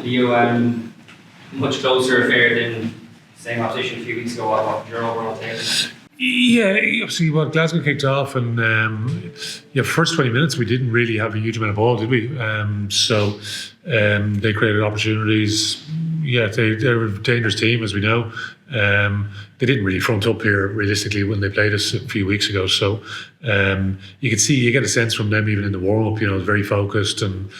You much closer affair than same opposition a few weeks ago. What was your overall take? Yeah, obviously, Glasgow kicked off, and first 20 minutes we didn't really have a huge amount of ball, did we? So they created opportunities. Yeah, they're a dangerous team, as we know. They didn't really front up here realistically when they played us a few weeks ago. So you get a sense from them even in the warm up. Very focused, and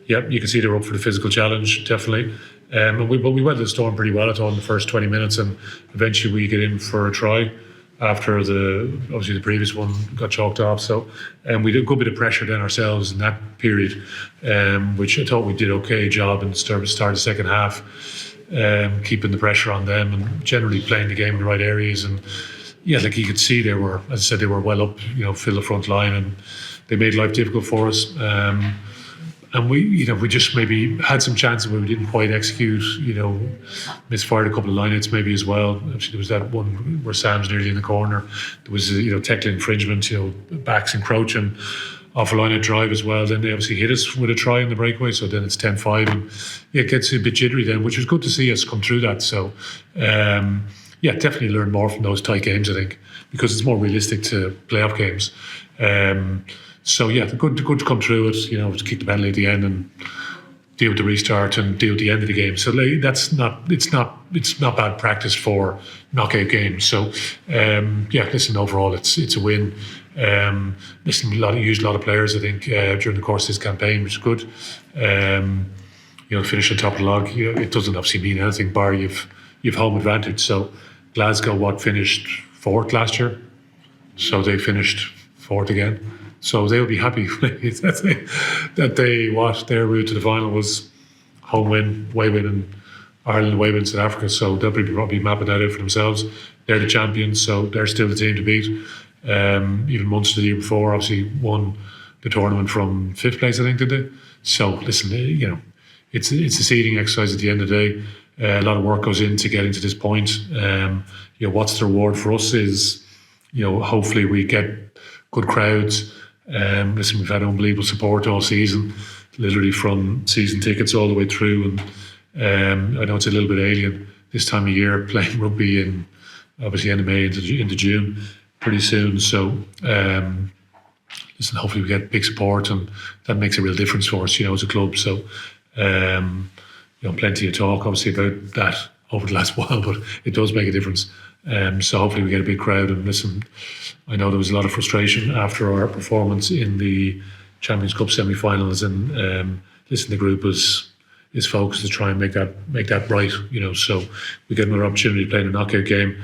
you can see they're up for the physical challenge, definitely. But we weathered the storm pretty well, I thought, in the first 20 minutes, and eventually we get in for a try after obviously the previous one got chalked off. So we did a good bit of pressure then ourselves in that period, which I thought we did okay job in the start of the second half, keeping the pressure on them and generally playing the game in the right areas. And you could see they were, as I said, they were well up, fill the front line, and they made life difficult for us. And we just maybe had some chances where we didn't quite execute, misfired a couple of lineouts maybe as well. Actually, there was that one where Sam's nearly in the corner. There was, tackling infringement, backs encroaching off a lineout drive as well. Then they obviously hit us with a try in the breakaway, so then it's 10-5. And it gets a bit jittery then, which was good to see us come through that. So, definitely learn more from those tight games, I think, because it's more realistic to playoff games. So good to come through it, to kick the penalty at the end and deal with the restart and deal with the end of the game. So it's not bad practice for knockout games. So listen, overall it's a win. Used a lot of players, I think, during the course of this campaign, which is good. Finish on top of the log. It doesn't obviously mean anything bar you've home advantage. So Glasgow finished fourth last year, so they finished fourth again. So they'll be happy that their route to the final was home win, away win in Ireland, away win in South Africa. So they'll probably mapping that out for themselves. They're the champions, so they're still the team to beat. Even Munster the year before obviously won the tournament from fifth place, I think, did they? So listen, it's a seeding exercise at the end of the day. A lot of work goes into getting to this point. What's the reward for us is, hopefully we get good crowds. Listen, we've had unbelievable support all season, literally from season tickets all the way through. And I know it's a little bit alien this time of year, playing rugby in obviously end of May into June pretty soon. So listen, hopefully we get big support, and that makes a real difference for us, as a club. So plenty of talk obviously about that over the last while, but it does make a difference. So hopefully we get a big crowd. And listen, I know there was a lot of frustration after our performance in the Champions Cup semi-finals, and listen, the group is focused to try and make that right. So we get another opportunity to play in a knockout game.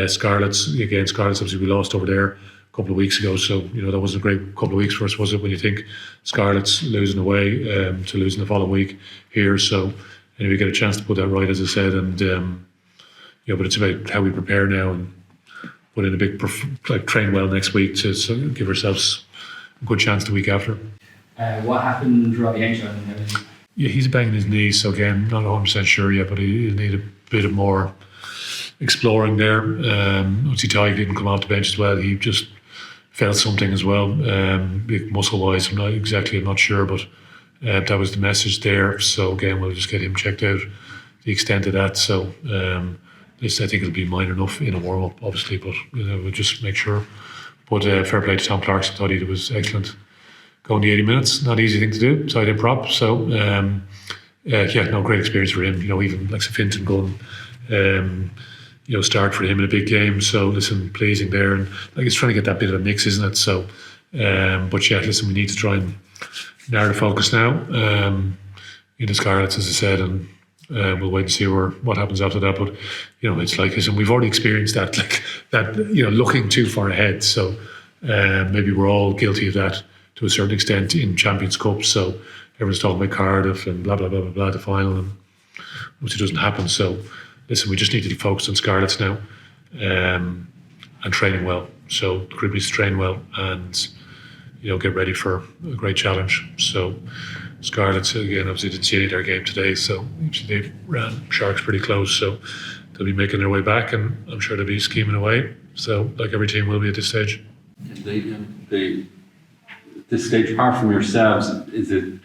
Scarlets obviously we lost over there a couple of weeks ago, so that wasn't a great couple of weeks for us, was it? When you think Scarlets losing away to losing the following week here, so we get a chance to put that right, as I said, and but it's about how we prepare now and put in a big train well next week to give ourselves a good chance the week after. What happened, Robbie Angel? Yeah, he's banging his knee, so again, not 100% sure yet, but he'll need a bit of more exploring there. Obviously, Ty didn't come off the bench as well. He just felt something as well, muscle-wise. I'm not sure, but that was the message there. So again, we'll just get him checked out, the extent of that. So I think it'll be minor enough in a warm-up, obviously, but we'll just make sure. But fair play to Tom Clarkson. Thought he was excellent. Going the 80 minutes, not an easy thing to do, tight end prop. So great experience for him. Even like Finton going, start for him in a big game. So listen, pleasing there, and it's trying to get that bit of a mix, isn't it? So, listen, we need to try and narrow the focus now in the Scarlets, as I said, and we'll wait and see what happens after that. But it's like, listen, we've already experienced that looking too far ahead. So maybe we're all guilty of that to a certain extent in Champions Cup. So everyone's talking about Cardiff and blah blah blah blah blah, the final, and which doesn't happen. So listen, we just need to be focused on Scarlets now, and training well. So the group needs to train well and get ready for a great challenge. So Scarlets, again, obviously didn't see any of their game today, so they ran Sharks pretty close, so they'll be making their way back, and I'm sure they'll be scheming away. So like every team will be at this stage. This stage, apart from yourselves, is it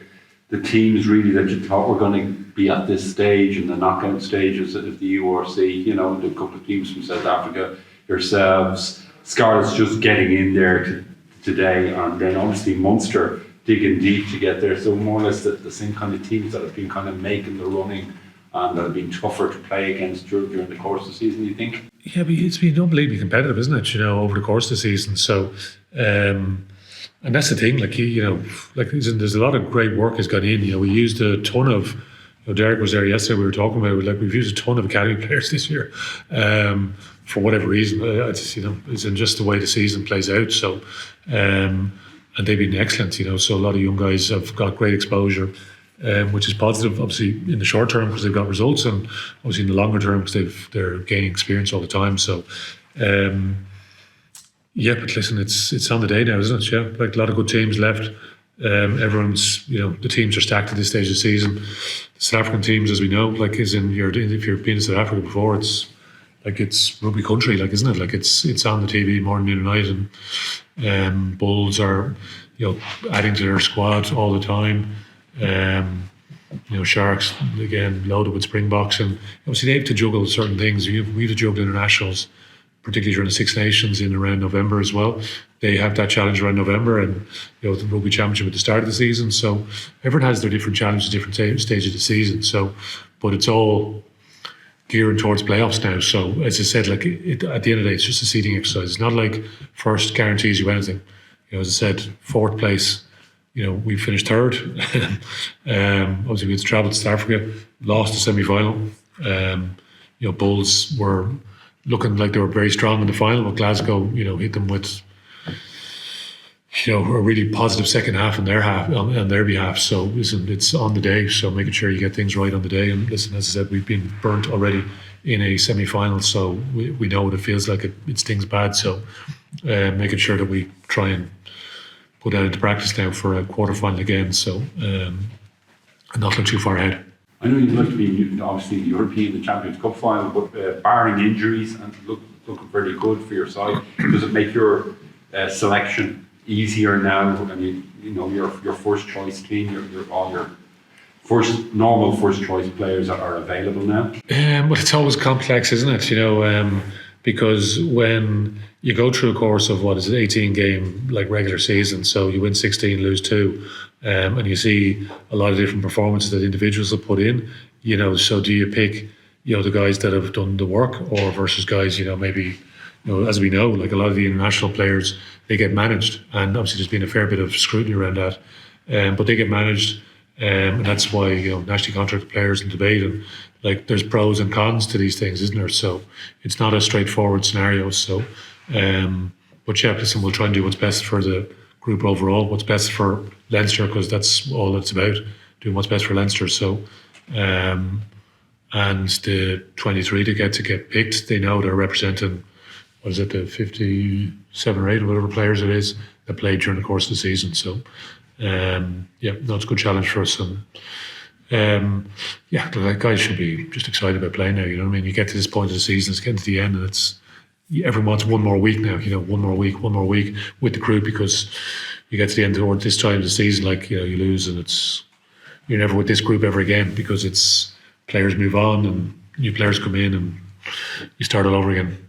the teams really that you thought were going to be at this stage in the knockout stages of the URC, you know, the couple of teams from South Africa, yourselves, Scarlet's just getting in there today, and then obviously Munster digging deep to get there. So more or less the same kind of teams that have been kind of making the running and that have been tougher to play against during the course of the season, you think? Yeah, but it's been unbelievably competitive, isn't it? You know, over the course of the season. So, and that's the thing. Like there's a lot of great work has gone in. You know, we used a ton of. You know, Derek was there yesterday. We were talking about it. Like we've used a ton of academy players this year, for whatever reason. I just, you know, it's in just the way the season plays out. So, and they've been excellent. You know, so a lot of young guys have got great exposure. Which is positive, obviously, in the short term because they've got results, and obviously in the longer term because they're gaining experience all the time. So, yeah, but listen, it's on the day now, isn't it? Yeah, like a lot of good teams left. Everyone's, you know, the teams are stacked at this stage of the season. The South African teams, as we know, like if you've been to South Africa before, it's like it's rugby country, like isn't it? Like it's on the TV morning, noon, and night, and Bulls are, you know, adding to their squad all the time. You know, Sharks again loaded with Springboks, and obviously they have to juggle certain things. We've to juggle internationals, particularly during the Six Nations in around November as well. They have that challenge around November, and you know the Rugby Championship at the start of the season. So everyone has their different challenges, different stages of the season. So, but it's all gearing towards playoffs now. So as I said, like at the end of the day, it's just a seeding exercise. It's not like first guarantees you anything. You know, as I said, fourth place. You know, we finished third. Obviously, we had to travel to South Africa, lost the semi-final. You know, Bulls were looking like they were very strong in the final, but Glasgow, you know, hit them with, you know, a really positive second half on their behalf. So listen, it's on the day. So making sure you get things right on the day. And listen, as I said, we've been burnt already in a semi-final, so we know what it feels like. It stings bad. So making sure that we try and put that into practice now for a quarter-final again, so and not look too far ahead. I know you'd like to be obviously European, the Champions Cup final, but barring injuries and looking very good for your side, does it make your selection easier now? And you know your first choice team, all your normal first choice players are available now. But it's always complex, isn't it? You know, because when you go through a course of 18 game like regular season, so you win 16, lose 2, and you see a lot of different performances that individuals have put in, you know, so do you pick, you know, the guys that have done the work or versus guys, you know, maybe, you know, as we know, like a lot of the international players, they get managed, and obviously there's been a fair bit of scrutiny around that, but they get managed, and that's why, you know, nationally contracted players in debate, and like there's pros and cons to these things, isn't there? So it's not a straightforward scenario. So, but yeah, listen, we'll try and do what's best for the group overall, what's best for Leinster, because that's all it's about, doing what's best for Leinster. So, and the 23 to get picked, they know they're representing, the 57 or 8 or whatever players it is that played during the course of the season. So, it's a good challenge for us. And the guys should be just excited about playing now. You know what I mean? You get to this point of the season, it's getting to the end, and everyone wants one more week now. You know, one more week with the group, because you get to the end or this time of the season, like, you know, you lose, and you're never with this group ever again, because it's players move on and new players come in and you start all over again.